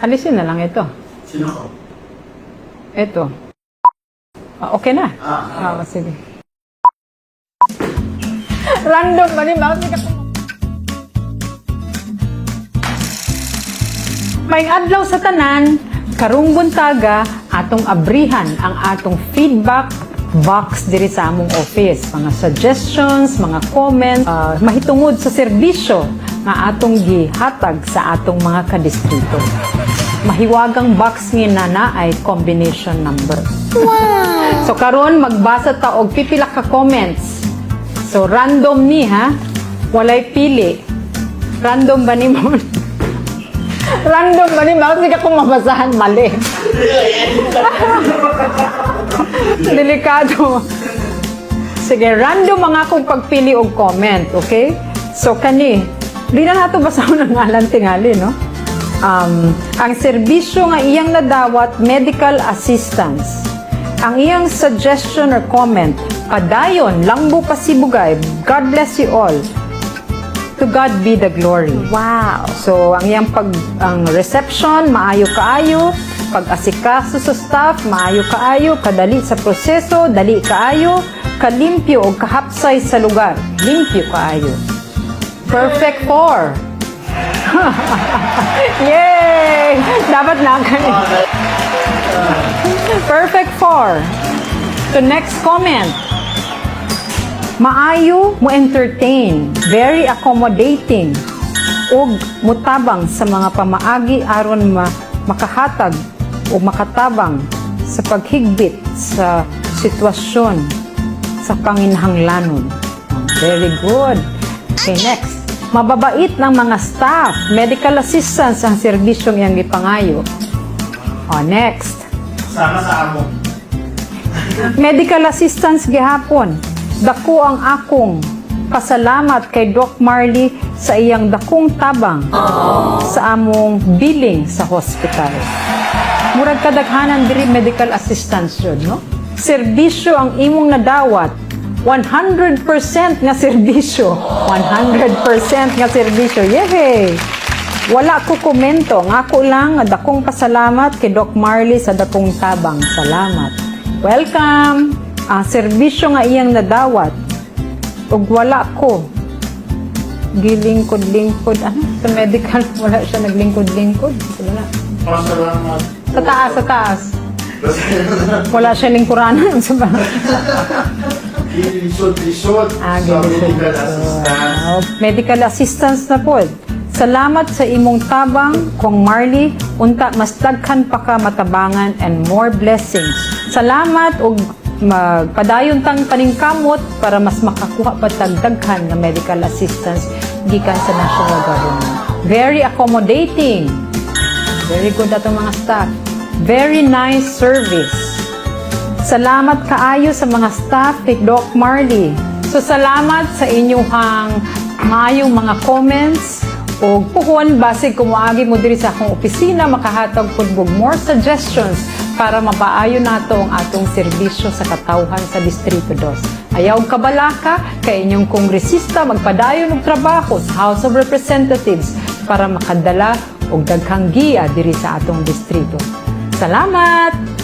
Alisin na lang ito. Sino ko? Ito. Okay na? Sige. Random ba rin? May adlaw sa tanan, karong buntaga, atong abrihan ang atong feedback box diri sa among office. Mga suggestions, mga comments, mahitungod sa serbisyo nga atong gihatag sa atong mga kadistrito. Mahiwagang box ni nana ay combination number. Wow! So karon magbasa ta og pipila ka comments. So random ni ha, walay pili. Random ba ni mo? Random ba ni mo? Hindi ka kung mabasahan mali. Delikado. Sige, random ang akong pagpili og comment, okay? So kani, di na nato basahon ang ngalan tingali, no? Ang serbisyo nga iyang nadawat, medical assistance. Ang iyang suggestion or comment, padayon, langbo pasibugay, God bless you all. To God be the glory. Wow. So, ang iyang ang reception, maayo kaayo. Pag-asikaso sa staff, maayo kaayo. Kadali sa proseso, dali kaayo. Kalimpyo o kahapsay sa lugar, limpyo kaayo. Perfect 4. Yay! Dapat na kanin. Perfect 4. So, next comment. Maayo mo entertain, very accommodating, ug mutabang sa mga pamaagi aron makahatag o makatabang sa paghigbit sa sitwasyon sa panginhanglanon. Very good. Okay, next. Mababait ng mga staff, medical assistance ang serbisyong iyang gipangayo. Next. Sama sa amo. Medical assistance gihapon. Dako ang akong pasalamat kay Doc Marley sa iyang dakong tabang sa among billing sa hospital. Murag kadaghanan diri medical assistance yun, no? Serbisyo ang imong nadawat. 100% nga serbisyo. 100% nga serbisyo. Yehey! Wala ko komento. Ngako lang, dakong pasalamat kay Doc Marley sa dakong tabang. Salamat. Welcome! Ang serbisyo nga iyang nadawat. Ug wala ko. Gilingkod-lingkod. Ano? Sa medical, wala siya naglingkod-lingkod. Wala. Pasalamat. Sa taas, sa taas. Wala siya lingkuranan. Gilisod-lisod sa medical assistance. Medical assistance na po. Salamat sa imong tabang, Kong Marley. Unta, mas daghan pa ka matabangan and more blessings. Salamat ug magpadayon tang paningkamot para mas makakuha pa daghan na medical assistance gikan sa national government. Very accommodating. Very good atong mga staff. Very nice service. Salamat kaayo sa mga staff ni Doc Marley. So salamat sa inyong maayong mga comments o puhon basig kumuagi mo diri sa akong opisina makahatag pud more suggestions para mapaayo nato ang atong serbisyo sa katawhan sa Distrito 2. Ayaw kabalaka kay inyong kongresista magpadayon og trabaho sa House of Representatives para makadala og daghang giya diri sa atong distrito. Salamat!